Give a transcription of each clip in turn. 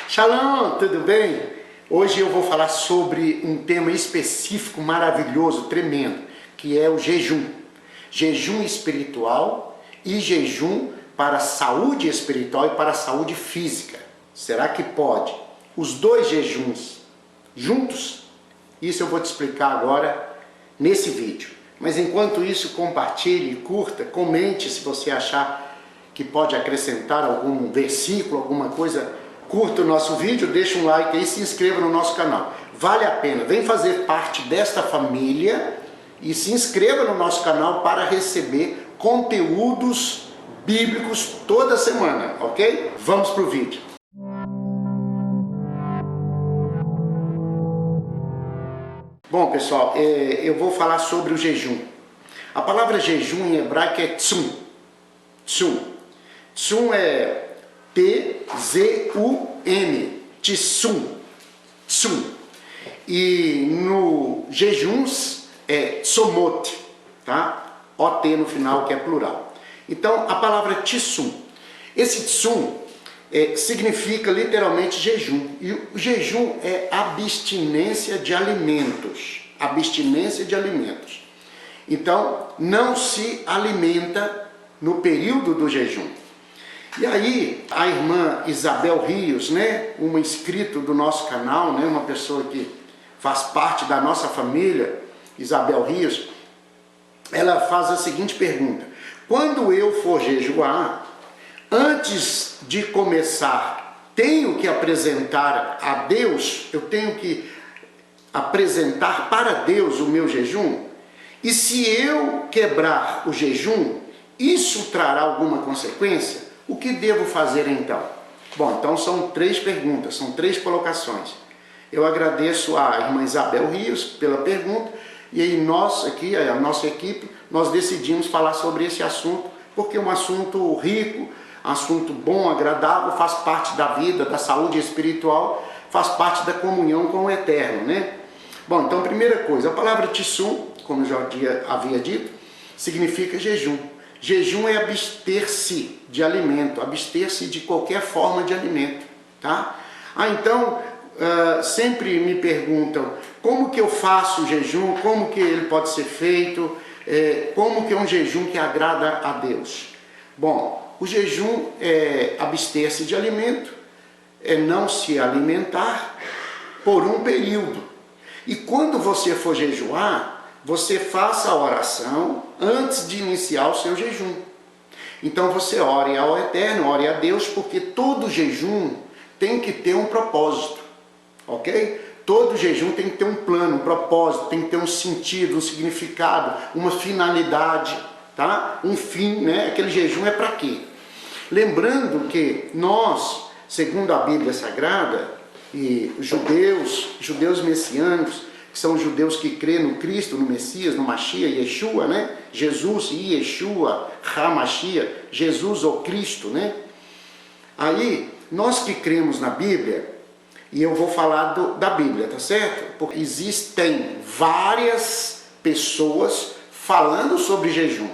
Shalom, tudo bem? Hoje eu vou falar sobre um tema específico, maravilhoso, tremendo, que é o jejum. Jejum espiritual e jejum para a saúde espiritual e para a saúde física. Será que pode? Os dois jejuns juntos? Isso eu vou te explicar agora nesse vídeo. Mas enquanto isso, compartilhe, curta, comente se você achar que pode acrescentar algum versículo, alguma coisa. Curta o nosso vídeo, deixa um like aí e se inscreva no nosso canal. Vale a pena, vem fazer parte desta família e se inscreva no nosso canal para receber conteúdos bíblicos toda semana, ok? Vamos para o vídeo. Bom, pessoal, eu vou falar sobre o jejum. A palavra jejum em hebraico é tsum. Tsum. Tsum é T-Z-U-M. Tsum. Tsum. E no jejuns é tsomot, tá? O-T no final, que é plural. Então, a palavra tsum. Esse tsum significa literalmente jejum. E o jejum é abstinência de alimentos. Abstinência de alimentos. Então, não se alimenta no período do jejum. E aí, a irmã Isabel Rios, né, uma inscrita do nosso canal, né, uma pessoa que faz parte da nossa família, Isabel Rios, ela faz a seguinte pergunta: quando eu for jejuar, antes de começar, tenho que apresentar a Deus, eu tenho que apresentar para Deus o meu jejum? E se eu quebrar o jejum, isso trará alguma consequência? O que devo fazer então? Bom, então são três perguntas, são três colocações. Eu agradeço à irmã Isabel Rios pela pergunta, e aí nós aqui, a nossa equipe, nós decidimos falar sobre esse assunto, porque é um assunto rico, assunto bom, agradável, faz parte da vida, da saúde espiritual, faz parte da comunhão com o Eterno, né? Bom, então primeira coisa, a palavra tsum, como eu já havia dito, significa jejum. Jejum é abster-se de alimento, abster-se de qualquer forma de alimento, tá? Então, sempre me perguntam, como que eu faço o jejum, como que ele pode ser feito, como que é um jejum que agrada a Deus? Bom, o jejum é abster-se de alimento, é não se alimentar por um período. E quando você for jejuar, você faça a oração antes de iniciar o seu jejum. Então você ore ao Eterno, ore a Deus, porque todo jejum tem que ter um propósito, ok? Todo jejum tem que ter um plano, um propósito, tem que ter um sentido, um significado, uma finalidade, tá? Um fim, né? Aquele jejum é para quê? Lembrando que nós, segundo a Bíblia Sagrada, e judeus messiânicos, que são os judeus que crêem no Cristo, no Messias, no Mashiach, Yeshua, né? Jesus e Yeshua, HaMashiach, Jesus ou Cristo, né? Aí, nós que cremos na Bíblia, e eu vou falar da Bíblia, tá certo? Porque existem várias pessoas falando sobre jejum.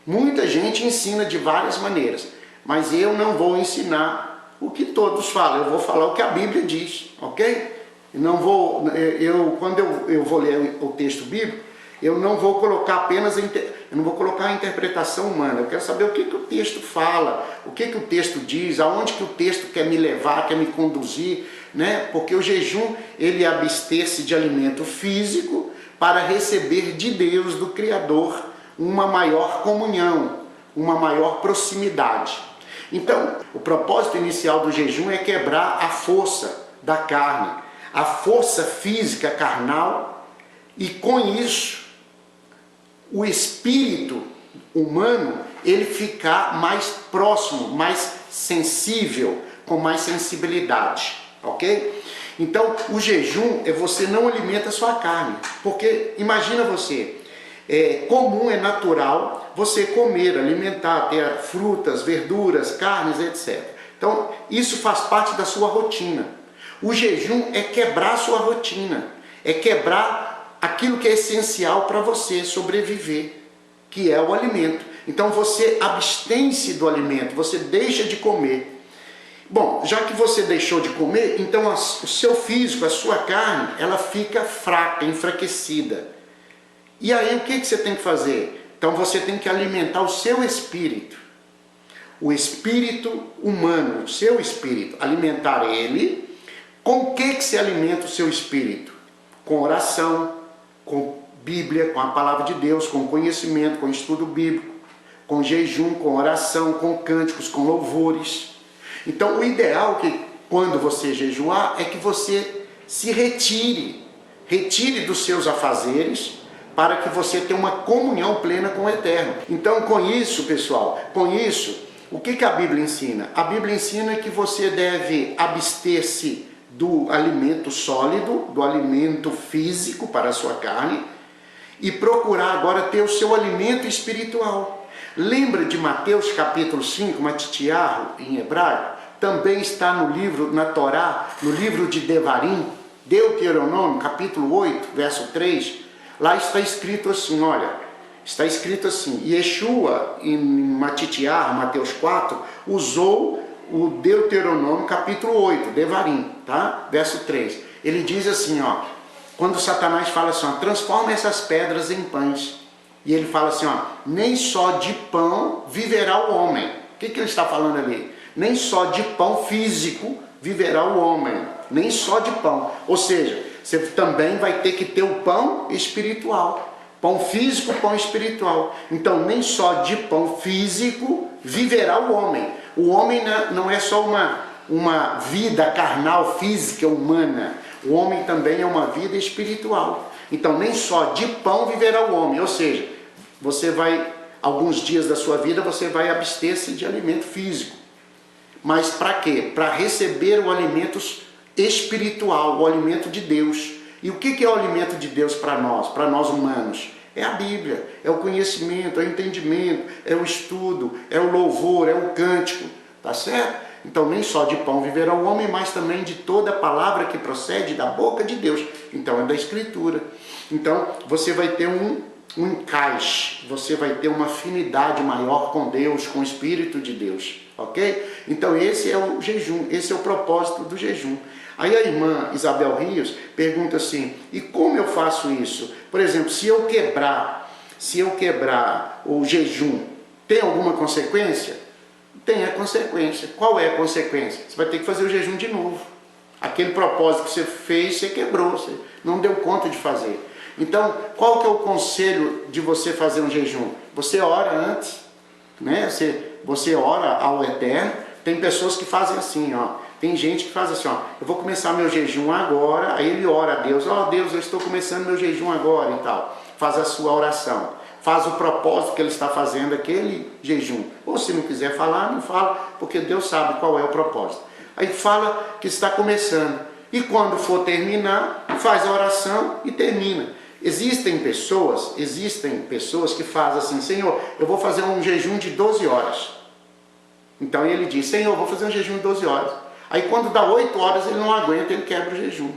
Muita gente ensina de várias maneiras, mas eu não vou ensinar o que todos falam, eu vou falar o que a Bíblia diz, ok? Quando eu vou ler o texto bíblico, eu não vou colocar apenas a interpretação humana. Eu quero saber o que o texto fala, o que o texto diz, aonde que o texto quer me levar, quer me conduzir, né? Porque o jejum, ele é abster-se de alimento físico para receber de Deus, do Criador, uma maior comunhão, uma maior proximidade. Então, o propósito inicial do jejum é quebrar a força da carne, a força física carnal, e com isso o espírito humano ele ficar mais próximo, mais sensível, com mais sensibilidade, ok? Então o jejum você não alimenta a sua carne, porque imagina você, é comum, é natural você comer, alimentar, ter frutas, verduras, carnes, etc. Então isso faz parte da sua rotina. O jejum é quebrar a sua rotina, é quebrar aquilo que é essencial para você sobreviver, que é o alimento. Então você abstém-se do alimento, você deixa de comer. Bom, já que você deixou de comer, então o seu físico, a sua carne, ela fica fraca, enfraquecida. E aí o que você tem que fazer? Então você tem que alimentar o seu espírito. O espírito humano, o seu espírito, alimentar ele. Com o que se alimenta o seu espírito? Com oração, com Bíblia, com a palavra de Deus, com conhecimento, com estudo bíblico, com jejum, com oração, com cânticos, com louvores. Então o ideal que quando você jejuar é que você se retire dos seus afazeres, para que você tenha uma comunhão plena com o Eterno. Então com isso, pessoal, o que a Bíblia ensina? A Bíblia ensina que você deve abster-se do alimento sólido, do alimento físico para a sua carne, e procurar agora ter o seu alimento espiritual. Lembra de Mateus capítulo 5, Matitiarro em hebraico? Também está no livro, na Torá, no livro de Devarim, Deuteronômio capítulo 8, verso 3, lá está escrito assim, olha, está escrito assim, Yeshua em Matitiarro, Mateus 4, usou o Deuteronômio capítulo 8, Devarim, tá? Verso 3. Ele diz assim, ó, quando Satanás fala assim, ó, transforma essas pedras em pães. E ele fala assim, ó, nem só de pão viverá o homem. O que ele está falando ali? Nem só de pão físico viverá o homem. Nem só de pão. Ou seja, você também vai ter que ter o pão espiritual. Pão físico, pão espiritual. Então, nem só de pão físico viverá o homem. O homem não é só uma vida carnal, física, humana. O homem também é uma vida espiritual. Então, nem só de pão viverá o homem. Ou seja, você vai, alguns dias da sua vida, você vai abster-se de alimento físico. Mas para quê? Para receber o alimento espiritual, o alimento de Deus. E o que é o alimento de Deus para nós humanos? É a Bíblia, é o conhecimento, é o entendimento, é o estudo, é o louvor, é o cântico, tá certo? Então nem só de pão viverá o homem, mas também de toda palavra que procede da boca de Deus. Então é da Escritura. Então você vai ter um encaixe, você vai ter uma afinidade maior com Deus, com o Espírito de Deus, ok? Então esse é o jejum, esse é o propósito do jejum. Aí a irmã Isabel Rios pergunta assim, e como eu faço isso? Por exemplo, se eu quebrar o jejum, tem alguma consequência? Tem a consequência. Qual é a consequência? Você vai ter que fazer o jejum de novo. Aquele propósito que você fez, você quebrou, você não deu conta de fazer. Então, qual que é o conselho de você fazer um jejum? Você ora antes, né? Você ora ao Eterno. Tem pessoas que fazem assim, ó. Tem gente que faz assim, ó, eu vou começar meu jejum agora, aí ele ora a Deus, ó Deus, eu estou começando meu jejum agora e tal. Faz a sua oração, faz o propósito que ele está fazendo, aquele jejum. Ou se não quiser falar, não fala, porque Deus sabe qual é o propósito. Aí fala que está começando, e quando for terminar, faz a oração e termina. Existem pessoas que fazem assim, Senhor, eu vou fazer um jejum de 12 horas. Então ele diz, Senhor, eu vou fazer um jejum de 12 horas. Aí quando dá 8 horas ele não aguenta, ele quebra o jejum.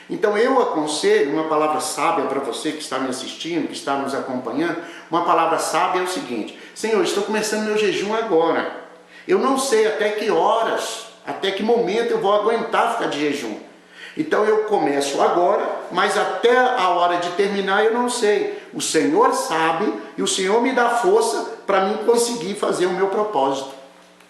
Então eu aconselho, uma palavra sábia para você que está me assistindo, que está nos acompanhando, uma palavra sábia é o seguinte, Senhor, estou começando meu jejum agora. Eu não sei até que horas, até que momento eu vou aguentar ficar de jejum. Então eu começo agora, mas até a hora de terminar eu não sei. O Senhor sabe e o Senhor me dá força para mim conseguir fazer o meu propósito.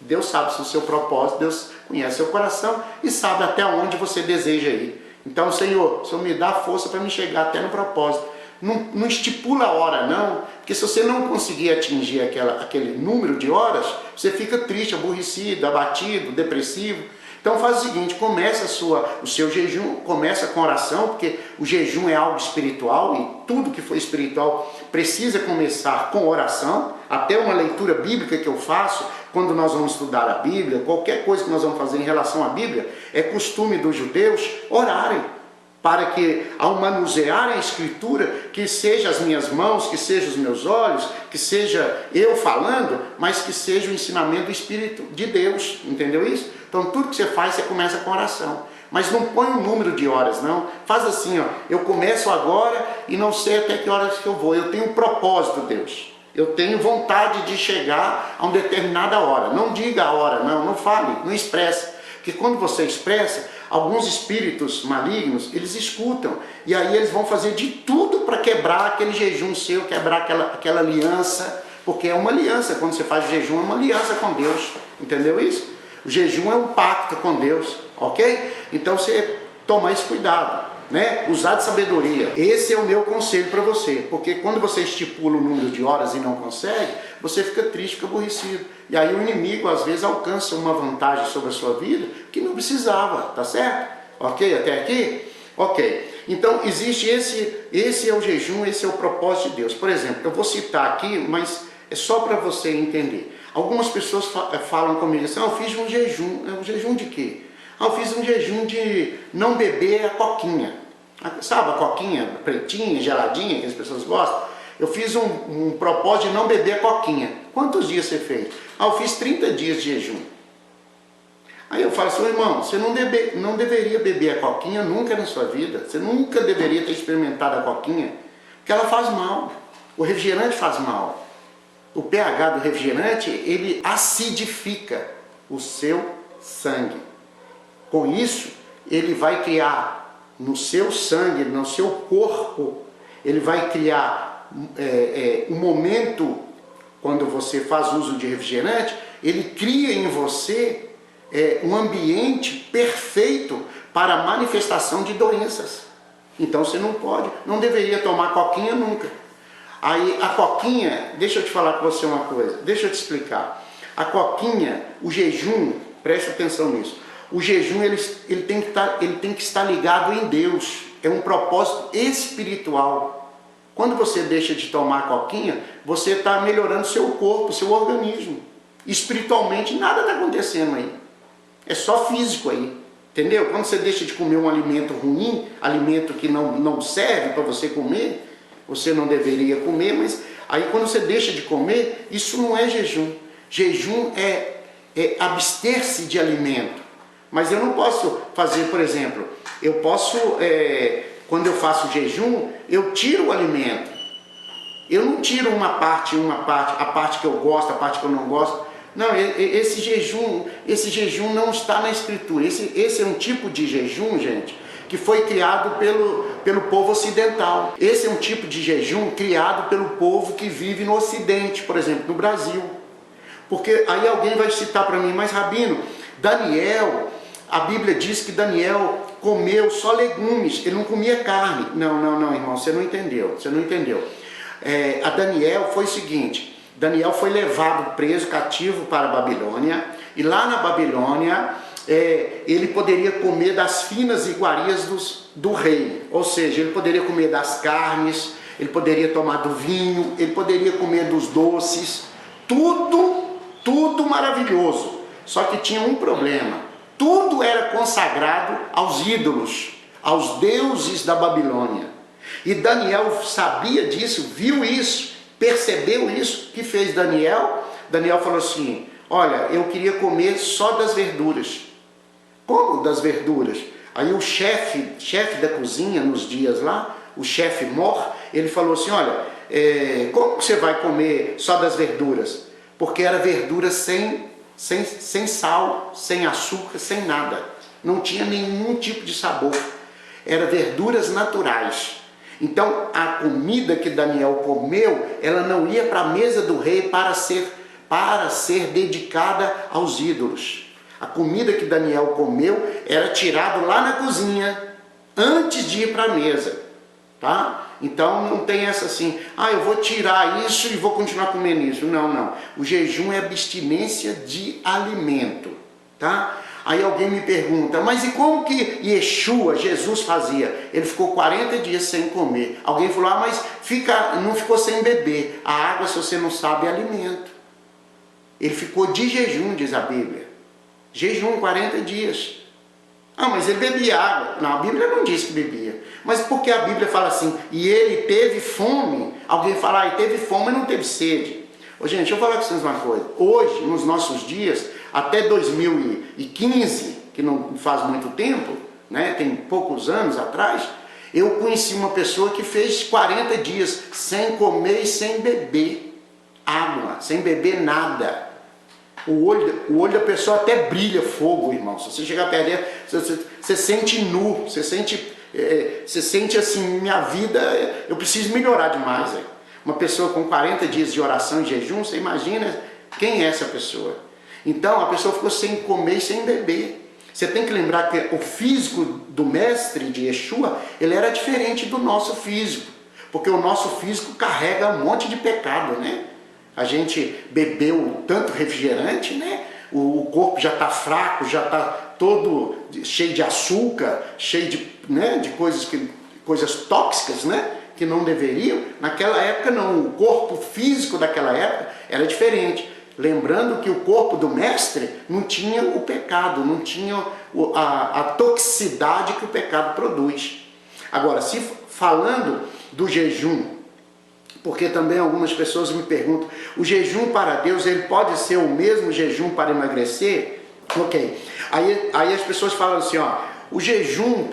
Deus sabe se o seu propósito, Deus conhece seu coração e sabe até onde você deseja ir. Então, Senhor, o Senhor me dá força para me chegar até no propósito. Não estipula a hora, não, porque se você não conseguir atingir aquele número de horas, você fica triste, aborrecido, abatido, depressivo. Então faz o seguinte, começa o seu jejum, começa com oração, porque o jejum é algo espiritual e tudo que for espiritual precisa começar com oração. Até uma leitura bíblica que eu faço, quando nós vamos estudar a Bíblia, qualquer coisa que nós vamos fazer em relação à Bíblia, é costume dos judeus orarem, para que ao manusearem a Escritura, que seja as minhas mãos, que seja os meus olhos, que seja eu falando, mas que seja o ensinamento do Espírito de Deus, entendeu isso? Então tudo que você faz, você começa com oração. Mas não põe um número de horas, não. Faz assim, ó, eu começo agora e não sei até que horas que eu vou. Eu tenho um propósito, Deus. Eu tenho vontade de chegar a uma determinada hora. Não diga a hora, não fale, não expresse. Porque quando você expressa, alguns espíritos malignos, eles escutam. E aí eles vão fazer de tudo para quebrar aquele jejum seu, quebrar aquela aliança. Porque é uma aliança, quando você faz jejum, é uma aliança com Deus. Entendeu isso? O jejum é um pacto com Deus, ok? Então você toma esse cuidado, né? Usar de sabedoria. Esse é o meu conselho para você, porque quando você estipula o número de horas e não consegue, você fica triste, fica aborrecido. E aí o inimigo às vezes alcança uma vantagem sobre a sua vida que não precisava, tá certo? Ok? Até aqui? Ok. Então existe esse é o jejum, esse é o propósito de Deus. Por exemplo, eu vou citar aqui, mas é só para você entender. Algumas pessoas falam comigo assim, eu fiz um jejum. Um jejum de quê? Eu fiz um jejum de não beber a coquinha. Sabe a coquinha pretinha, geladinha, que as pessoas gostam? Eu fiz um propósito de não beber a coquinha. Quantos dias você fez? Eu fiz 30 dias de jejum. Aí eu falo assim, irmão, você não deveria beber a coquinha nunca na sua vida. Você nunca deveria ter experimentado a coquinha, porque ela faz mal. O refrigerante faz mal. O pH do refrigerante, ele acidifica o seu sangue. Com isso, ele vai criar no seu sangue, no seu corpo, ele vai criar um momento, quando você faz uso de refrigerante, ele cria em você um ambiente perfeito para a manifestação de doenças. Então você não deveria tomar coquinha nunca. Aí a coquinha, deixa eu te falar com você uma coisa, deixa eu te explicar. A coquinha, o jejum, preste atenção nisso. O jejum ele tem que estar ligado em Deus. É um propósito espiritual. Quando você deixa de tomar a coquinha, você está melhorando seu corpo, seu organismo. Espiritualmente nada está acontecendo aí. É só físico aí. Entendeu? Quando você deixa de comer um alimento ruim, alimento que não serve para você comer, você não deveria comer, mas aí quando você deixa de comer, isso não é jejum. Jejum é abster-se de alimento. Mas eu não posso fazer, por exemplo, eu posso, quando eu faço jejum, eu tiro o alimento. Eu não tiro uma parte, a parte que eu gosto, a parte que eu não gosto. Não, esse jejum não está na Escritura. Esse é um tipo de jejum, gente, que foi criado pelo povo ocidental. Esse é um tipo de jejum criado pelo povo que vive no Ocidente, por exemplo, no Brasil. Porque aí alguém vai citar para mim, mas Rabino, Daniel, a Bíblia diz que Daniel comeu só legumes, ele não comia carne. Não, irmão, você não entendeu. A Daniel foi o seguinte, Daniel foi levado preso, cativo para a Babilônia, e lá na Babilônia, ele poderia comer das finas iguarias do rei, ou seja, ele poderia comer das carnes, ele poderia tomar do vinho, ele poderia comer dos doces, tudo maravilhoso. Só que tinha um problema, tudo era consagrado aos ídolos, aos deuses da Babilônia. E Daniel sabia disso, viu isso, percebeu isso. O que fez Daniel? Daniel falou assim, olha, eu queria comer só das verduras. Como das verduras? Aí o chefe da cozinha, nos dias lá, o chefe Mor, ele falou assim, olha, como você vai comer só das verduras? Porque era verdura sem sal, sem açúcar, sem nada. Não tinha nenhum tipo de sabor. Era verduras naturais. Então a comida que Daniel comeu, ela não ia para a mesa do rei para ser dedicada aos ídolos. A comida que Daniel comeu era tirada lá na cozinha, antes de ir para a mesa, tá? Então não tem essa assim, eu vou tirar isso e vou continuar comendo isso. Não. O jejum é abstinência de alimento, tá? Aí alguém me pergunta, mas e como que Yeshua, Jesus fazia? Ele ficou 40 dias sem comer. Alguém falou, mas não ficou sem beber. A água, se você não sabe, é alimento. Ele ficou de jejum, diz a Bíblia. Jejum 40 dias. Mas ele bebia água. Não, a Bíblia não diz que bebia. Mas porque a Bíblia fala assim, e ele teve fome. Alguém fala, ele teve fome, mas não teve sede. Gente, deixa eu falar com vocês uma coisa. Hoje, nos nossos dias, até 2015, que não faz muito tempo, né, tem poucos anos atrás, eu conheci uma pessoa que fez 40 dias sem comer e sem beber água, sem beber nada. O olho da pessoa até brilha fogo, irmão. Se você chegar perto dele, você sente nu, você sente assim, minha vida, eu preciso melhorar demais. Uma pessoa com 40 dias de oração e jejum, você imagina quem é essa pessoa? Então a pessoa ficou sem comer e sem beber. Você tem que lembrar que o físico do mestre de Yeshua, ele era diferente do nosso físico. Porque o nosso físico carrega um monte de pecado, né? A gente bebeu tanto refrigerante, né? O corpo já está fraco, já está todo cheio de açúcar, cheio de, né, de coisas tóxicas, né? Que não deveriam. Naquela época não, o corpo físico daquela época era diferente. Lembrando que o corpo do mestre não tinha o pecado, não tinha a toxicidade que o pecado produz. Agora, se falando do jejum, porque também algumas pessoas me perguntam, o jejum para Deus, ele pode ser o mesmo jejum para emagrecer? Ok. Aí as pessoas falam assim, ó, o jejum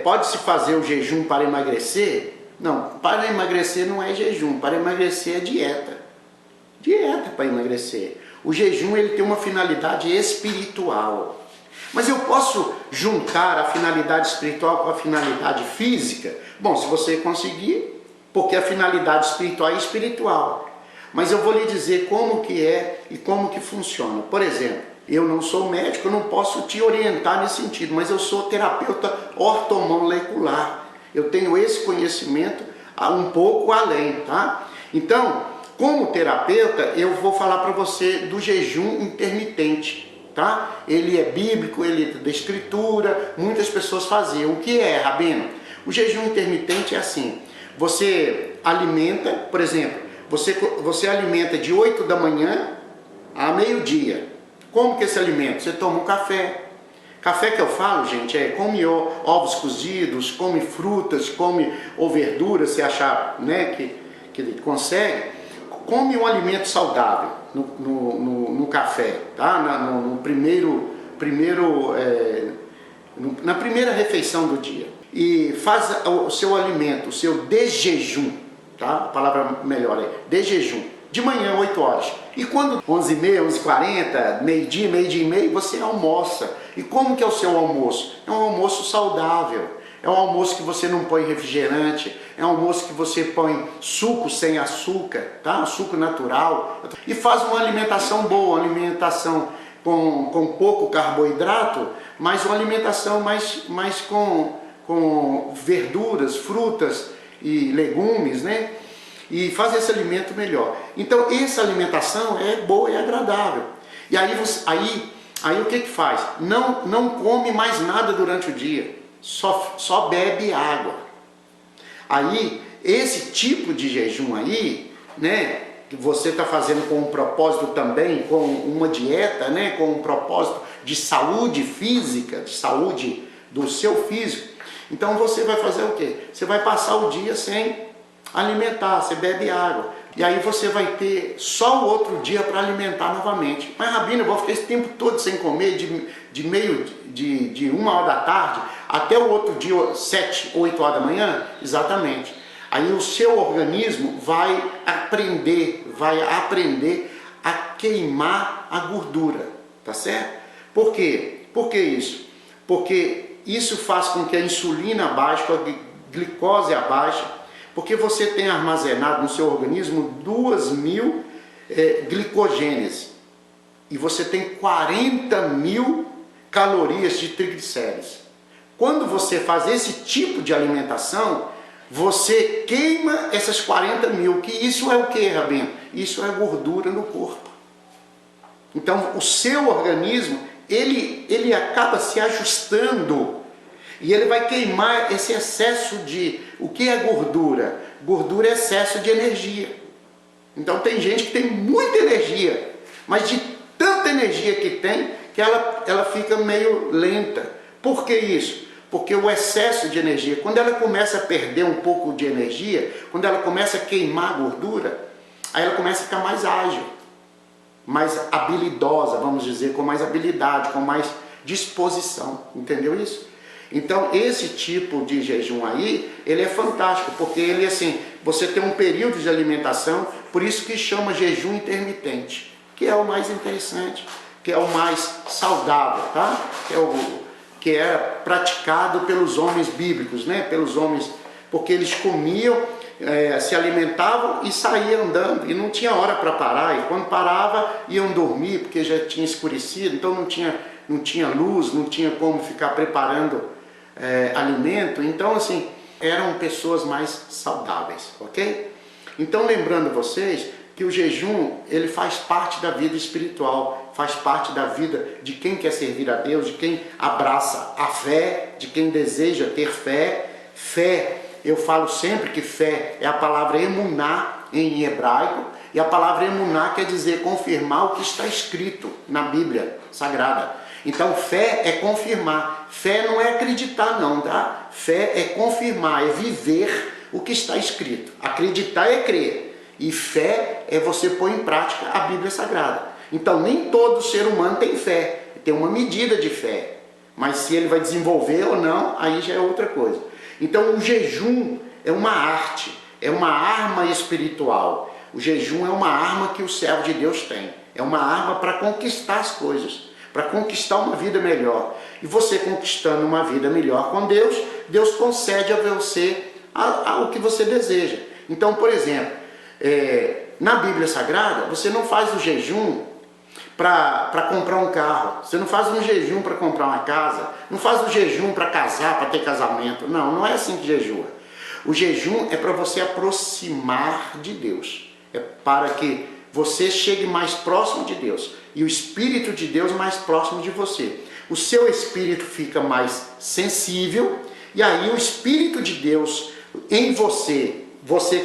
pode-se fazer o jejum para emagrecer? Não, para emagrecer não é jejum, para emagrecer é dieta. Dieta para emagrecer. O jejum ele tem uma finalidade espiritual. Mas eu posso juntar a finalidade espiritual com a finalidade física? Bom, se você conseguir, porque a finalidade espiritual é espiritual. Mas eu vou lhe dizer como que é e como que funciona. Por exemplo, eu não sou médico, eu não posso te orientar nesse sentido, mas eu sou terapeuta ortomolecular. Eu tenho esse conhecimento um pouco além, tá? Então, como terapeuta, eu vou falar para você do jejum intermitente, tá? Ele é bíblico, ele é da escritura, muitas pessoas faziam. O que é, Rabino? O jejum intermitente é assim, você alimenta, por exemplo, você alimenta de 8 da manhã a meio-dia. Como que é esse alimento? Você toma um café. Café que eu falo, gente, come ovos cozidos, come frutas, come ou verduras, se achar, né, que consegue. Come um alimento saudável no café, tá? Na primeira refeição do dia. E faz o seu alimento, o seu desjejum, tá? A palavra melhor é desjejum. De manhã, 8 horas. E quando 11h30, 11h40, meio-dia e meio, você almoça. E como que é o seu almoço? É um almoço saudável. É um almoço que você não põe refrigerante, é um almoço que você põe suco sem açúcar, tá? Suco natural. E faz uma alimentação boa, uma alimentação com pouco carboidrato, mas uma alimentação mais com verduras, frutas e legumes, né? E faz esse alimento melhor. Então essa alimentação é boa e agradável. E aí o que faz? Não come mais nada durante o dia. Só bebe água. Aí, esse tipo de jejum aí, né, que você está fazendo com um propósito também, com uma dieta, né, com um propósito de saúde física, de saúde do seu físico, então você vai fazer o quê? Você vai passar o dia sem alimentar, você bebe água. E aí você vai ter só o outro dia para alimentar novamente. Mas, Rabino, eu vou ficar esse tempo todo sem comer, de 1h da tarde até o outro dia, 7, 8 horas da manhã? Exatamente. Aí o seu organismo vai aprender a queimar a gordura, tá certo? Por quê? Por que isso? Porque isso faz com que a insulina abaixe, a glicose abaixe, porque você tem armazenado no seu organismo 2.000 glicogênese e você tem 40.000 calorias de triglicéridos. Quando você faz esse tipo de alimentação, você queima essas 40.000, que isso é o que, Rabino? Isso é gordura no corpo. Então o seu organismo, ele acaba se ajustando e ele vai queimar esse excesso de... O que é gordura? Gordura é excesso de energia. Então tem gente que tem muita energia, mas de tanta energia que tem, que ela fica meio lenta. Por que isso? Porque o excesso de energia, quando ela começa a perder um pouco de energia, quando ela começa a queimar a gordura, aí ela começa a ficar mais ágil, mais habilidosa, vamos dizer, com mais habilidade, com mais disposição. Entendeu isso? Então esse tipo de jejum aí, ele é fantástico, porque ele assim, você tem um período de alimentação, por isso que chama jejum intermitente, que é o mais interessante, que é o mais saudável, tá? Que era praticado pelos homens bíblicos, né? Pelos homens, porque eles comiam, se alimentavam e saíam andando, e não tinha hora para parar, e quando parava iam dormir, porque já tinha escurecido, então não tinha luz, não tinha como ficar preparando alimento, então assim, eram pessoas mais saudáveis, ok? Então lembrando vocês que o jejum, ele faz parte da vida espiritual, faz parte da vida de quem quer servir a Deus, de quem abraça a fé, de quem deseja ter fé. Fé, eu falo sempre que fé é a palavra emuná em hebraico, e a palavra emuná quer dizer confirmar o que está escrito na Bíblia Sagrada. Então fé é confirmar, fé não é acreditar não, tá? Fé é confirmar, é viver o que está escrito. Acreditar é crer. E fé é você pôr em prática a Bíblia Sagrada. Então nem todo ser humano tem fé, tem uma medida de fé. Mas se ele vai desenvolver ou não, aí já é outra coisa. Então o jejum é uma arte, é uma arma espiritual. O jejum é uma arma que o servo de Deus tem. É uma arma para conquistar as coisas, para conquistar uma vida melhor. E você conquistando uma vida melhor com Deus, Deus concede a você o que você deseja. Então, por exemplo, na Bíblia Sagrada, você não faz o jejum para comprar um carro, você não faz um jejum para comprar uma casa, não faz o jejum para casar, para ter casamento. Não, não é assim que jejua. O jejum é para você aproximar de Deus, é para que você chegue mais próximo de Deus e o Espírito de Deus mais próximo de você. O seu espírito fica mais sensível e aí o Espírito de Deus em você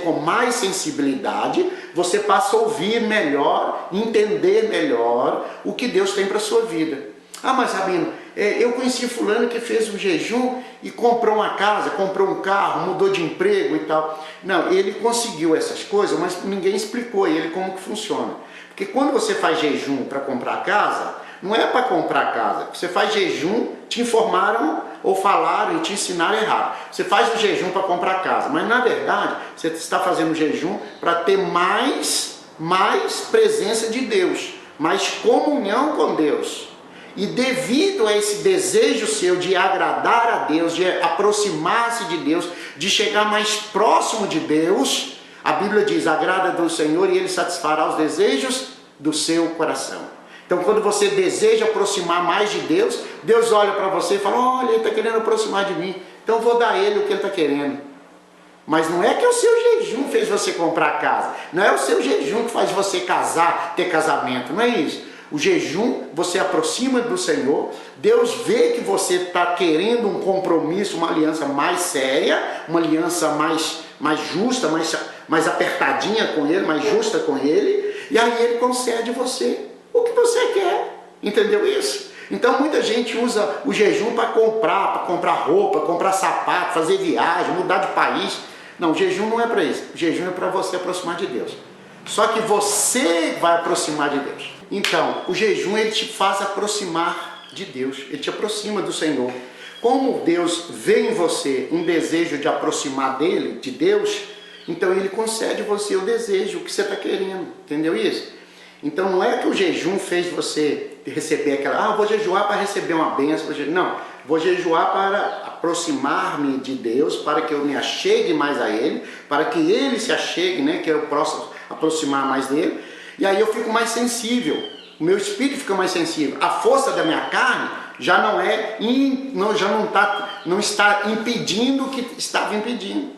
com mais sensibilidade, você passa a ouvir melhor, entender melhor o que Deus tem para a sua vida. Ah, mas Rabino, eu conheci fulano que fez um jejum e comprou uma casa, comprou um carro, mudou de emprego e tal. Não, ele conseguiu essas coisas, mas ninguém explicou a ele como que funciona. Porque quando você faz jejum para comprar casa, não é para comprar casa. Você faz jejum, te informaram ou falaram e te ensinaram errado. Você faz o jejum para comprar casa, mas na verdade você está fazendo o jejum para ter mais presença de Deus, mais comunhão com Deus. E devido a esse desejo seu de agradar a Deus, de aproximar-se de Deus, de chegar mais próximo de Deus, a Bíblia diz, agrada do Senhor e Ele satisfará os desejos do seu coração. Então quando você deseja aproximar mais de Deus, Deus olha para você e fala, olha, Ele está querendo aproximar de mim, então vou dar a Ele o que Ele está querendo. Mas não é que o seu jejum fez você comprar casa, não é o seu jejum que faz você casar, ter casamento, não é isso. O jejum, você aproxima do Senhor, Deus vê que você está querendo um compromisso, uma aliança mais séria, uma aliança mais justa, mais apertadinha com Ele, mais justa com Ele, e aí Ele concede você o que você quer, entendeu isso? Então muita gente usa o jejum para comprar roupa, comprar sapato, fazer viagem, mudar de país. Não, o jejum não é para isso, o jejum é para você aproximar de Deus. Só que você vai aproximar de Deus. Então, o jejum ele te faz aproximar de Deus, ele te aproxima do Senhor. Como Deus vê em você um desejo de aproximar dele, de Deus, então ele concede a você o desejo, o que você está querendo, entendeu isso? Então não é que o jejum fez você receber aquela, vou jejuar para receber uma bênção, não, vou jejuar para aproximar-me de Deus, para que eu me achegue mais a Ele, para que Ele se achegue, né, que eu possa aproximar mais dele, e aí eu fico mais sensível, o meu espírito fica mais sensível, a força da minha carne já não está impedindo o que estava impedindo.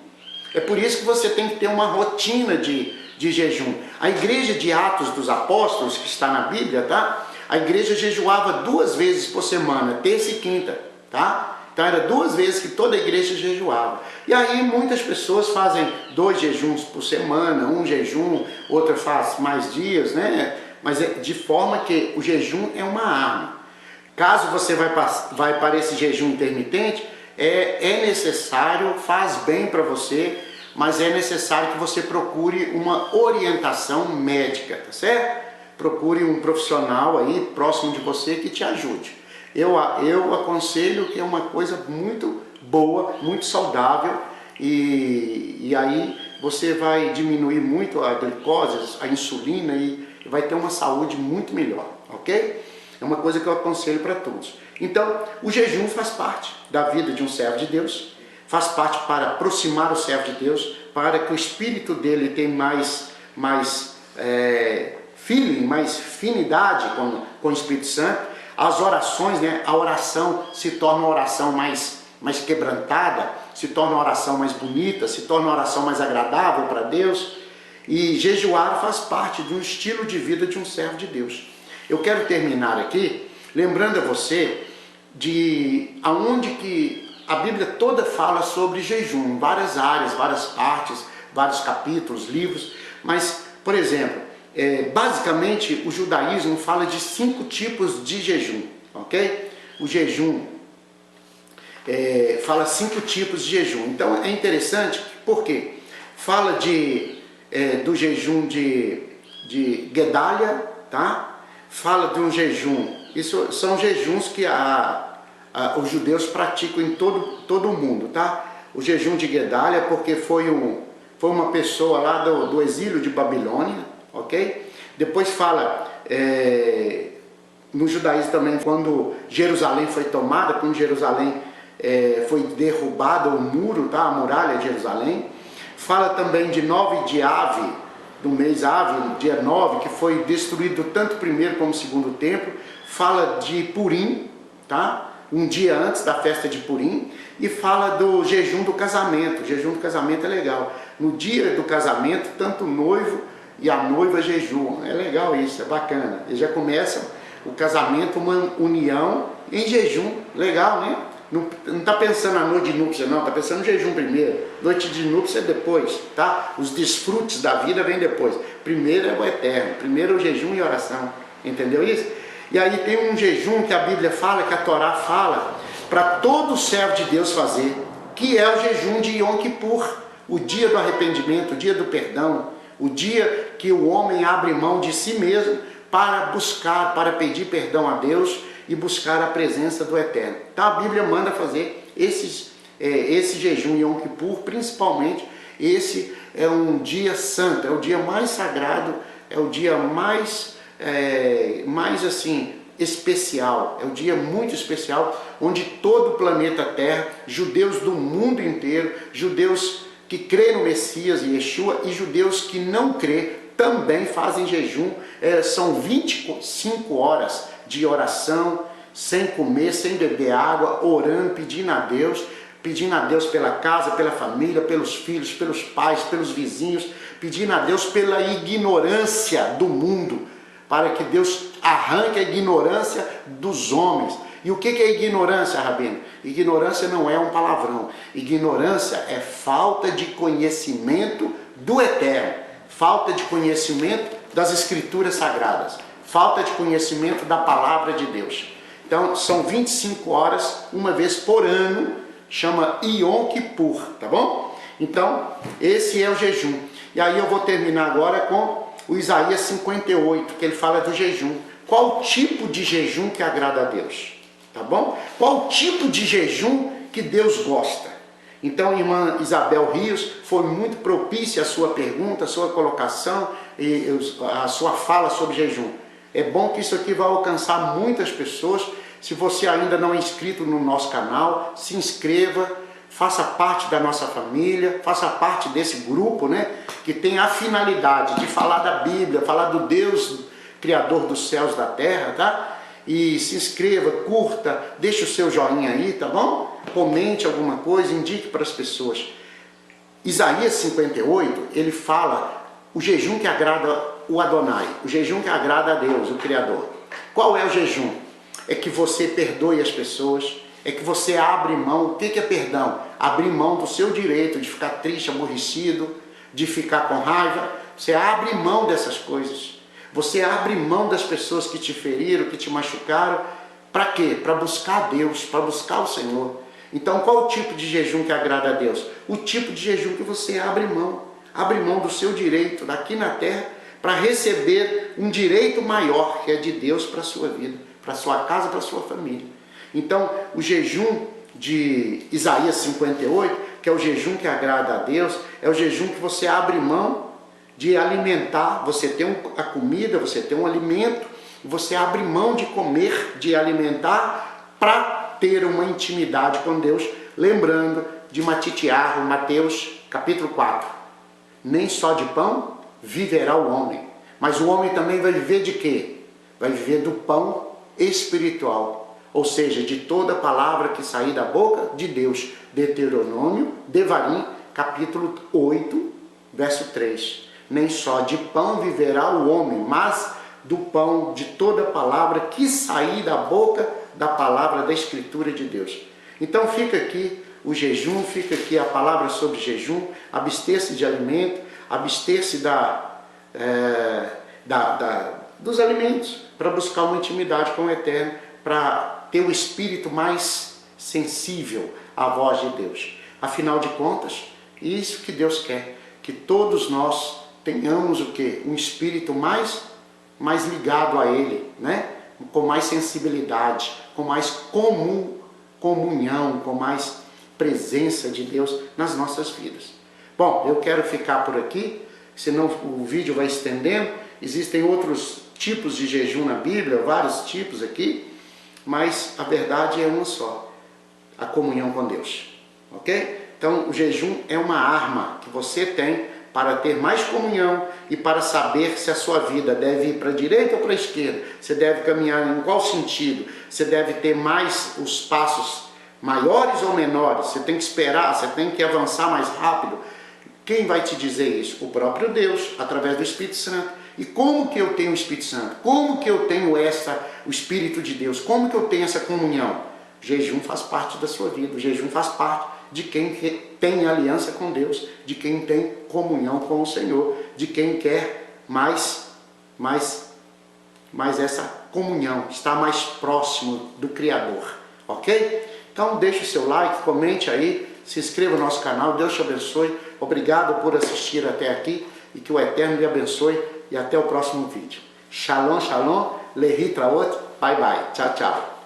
É por isso que você tem que ter uma rotina de jejum. A igreja de Atos dos Apóstolos, que está na Bíblia, tá? A igreja jejuava 2 vezes por semana, terça e quinta, tá? Então era 2 vezes que toda a igreja jejuava. E aí muitas pessoas fazem 2 jejuns por semana, um jejum, outra faz mais dias, né? Mas de forma que o jejum é uma arma. Caso você vai para esse jejum intermitente, é necessário, faz bem para você, mas é necessário que você procure uma orientação médica, tá certo? Procure um profissional aí próximo de você que te ajude. Eu aconselho que é uma coisa muito boa, muito saudável, e aí você vai diminuir muito a glicose, a insulina, e e vai ter uma saúde muito melhor, ok? É uma coisa que eu aconselho para todos. Então, o jejum faz parte da vida de um servo de Deus, faz parte para aproximar o servo de Deus, para que o espírito dele tenha mais feeling, mais afinidade com o Espírito Santo. As orações, né, a oração se torna uma oração mais quebrantada, se torna uma oração mais bonita, se torna uma oração mais agradável para Deus. E jejuar faz parte de um estilo de vida de um servo de Deus. Eu quero terminar aqui lembrando a você de aonde que a Bíblia toda fala sobre jejum, em várias áreas, várias partes, vários capítulos, livros. Mas, por exemplo, basicamente o judaísmo fala de 5 tipos de jejum, ok? O jejum fala 5 tipos de jejum. Então é interessante porque fala do jejum de Guedália, tá? Fala de um jejum, isso são jejuns que os judeus praticam em todo o mundo, tá? O jejum de Guedália, porque foi uma pessoa lá do exílio de Babilônia, ok? Depois fala no judaísmo também, quando Jerusalém foi tomada, quando Jerusalém foi derrubado o muro, tá? A muralha de Jerusalém. Fala também de 9 de Ave, do mês Ave, dia 9, que foi destruído tanto o primeiro como o segundo templo. Fala de Purim, tá? Um dia antes da festa de Purim. E fala do jejum do casamento. O jejum do casamento é legal. No dia do casamento, tanto o noivo e a noiva jejuam. É legal isso, é bacana. Eles já começam o casamento, uma união em jejum. Legal, né? Não está pensando na noite de núpcia, não, está pensando no jejum primeiro. Noite de núpcia é depois, tá? Os desfrutes da vida vêm depois. Primeiro é o eterno, primeiro é o jejum e oração, entendeu isso? E aí tem um jejum que a Bíblia fala, que a Torá fala, para todo servo de Deus fazer, que é o jejum de Yom Kippur, o dia do arrependimento, o dia do perdão, o dia que o homem abre mão de si mesmo para buscar, para pedir perdão a Deus e buscar a presença do Eterno. Então a Bíblia manda fazer esse jejum Yom Kippur, principalmente. Esse é um dia santo, é o dia mais sagrado, é o dia mais assim, especial, é um dia muito especial, onde todo o planeta Terra, judeus do mundo inteiro, judeus que crê no Messias e Yeshua e judeus que não crê, também fazem jejum. São 25 horas de oração, sem comer, sem beber água, orando, pedindo a Deus pela casa, pela família, pelos filhos, pelos pais, pelos vizinhos, pedindo a Deus pela ignorância do mundo, para que Deus arranque a ignorância dos homens. E o que é ignorância, Rabino? Ignorância não é um palavrão. Ignorância é falta de conhecimento do Eterno, falta de conhecimento das Escrituras Sagradas, falta de conhecimento da Palavra de Deus. Então, são 25 horas, uma vez por ano, chama Yom Kippur, tá bom? Então, esse é o jejum. E aí eu vou terminar agora com o Isaías 58, que ele fala do jejum. Qual tipo de jejum que agrada a Deus? Tá bom? Qual tipo de jejum que Deus gosta? Então, irmã Isabel Rios, foi muito propícia a sua pergunta, a sua colocação e a sua fala sobre jejum. É bom que isso aqui vai alcançar muitas pessoas. Se você ainda não é inscrito no nosso canal, se inscreva, faça parte da nossa família, faça parte desse grupo, né, que tem a finalidade de falar da Bíblia, falar do Deus Criador dos céus e da terra, tá? E se inscreva, curta, deixe o seu joinha aí, tá bom? Comente alguma coisa, indique para as pessoas. Isaías 58, ele fala o jejum que agrada o Adonai, o jejum que agrada a Deus, o Criador. Qual é o jejum? É que você perdoe as pessoas, é que você abre mão. O que é perdão? Abrir mão do seu direito de ficar triste, aborrecido, de ficar com raiva. Você abre mão dessas coisas. Você abre mão das pessoas que te feriram, que te machucaram. Para quê? Para buscar a Deus, para buscar o Senhor. Então, qual o tipo de jejum que agrada a Deus? O tipo de jejum que você abre mão do seu direito daqui na terra, para receber um direito maior, que é de Deus para a sua vida, para a sua casa, para a sua família. Então, o jejum de Isaías 58, que é o jejum que agrada a Deus, é o jejum que você abre mão de alimentar, você tem a comida, você tem um alimento, você abre mão de comer, de alimentar, para ter uma intimidade com Deus, lembrando de Matitiarro, Mateus capítulo 4. Nem só de pão viverá o homem, mas o homem também vai viver de quê? Vai viver do pão espiritual, ou seja, de toda palavra que sair da boca de Deus. Deuteronômio, Devarim, capítulo 8, verso 3. Nem só de pão viverá o homem, mas do pão, de toda palavra que sair da boca da palavra da Escritura de Deus. Então fica aqui o jejum, fica aqui a palavra sobre jejum, abster-se de alimento, abster-se dos alimentos, para buscar uma intimidade com o Eterno, para ter o espírito mais sensível à voz de Deus. Afinal de contas, isso que Deus quer, que todos nós tenhamos o quê? Um espírito mais ligado a Ele, né? Com mais sensibilidade, com mais comunhão, com mais presença de Deus nas nossas vidas. Bom, eu quero ficar por aqui, senão o vídeo vai estendendo. Existem outros tipos de jejum na Bíblia, vários tipos aqui, mas a verdade é uma só, a comunhão com Deus, ok? Então o jejum é uma arma que você tem para ter mais comunhão e para saber se a sua vida deve ir para a direita ou para a esquerda, você deve caminhar em qual sentido, você deve ter mais os passos maiores ou menores, você tem que esperar, você tem que avançar mais rápido. Quem vai te dizer isso? O próprio Deus, através do Espírito Santo. E como que eu tenho o Espírito Santo? Como que eu tenho o Espírito de Deus? Como que eu tenho essa comunhão? O jejum faz parte da sua vida, o jejum faz parte de quem tem aliança com Deus, de quem tem comunhão com o Senhor, de quem quer mais essa comunhão, estar mais próximo do Criador, ok? Então deixe o seu like, comente aí, se inscreva no nosso canal, Deus te abençoe, obrigado por assistir até aqui e que o Eterno lhe abençoe e até o próximo vídeo. Shalom, shalom, lehi traot, bye bye, tchau, tchau.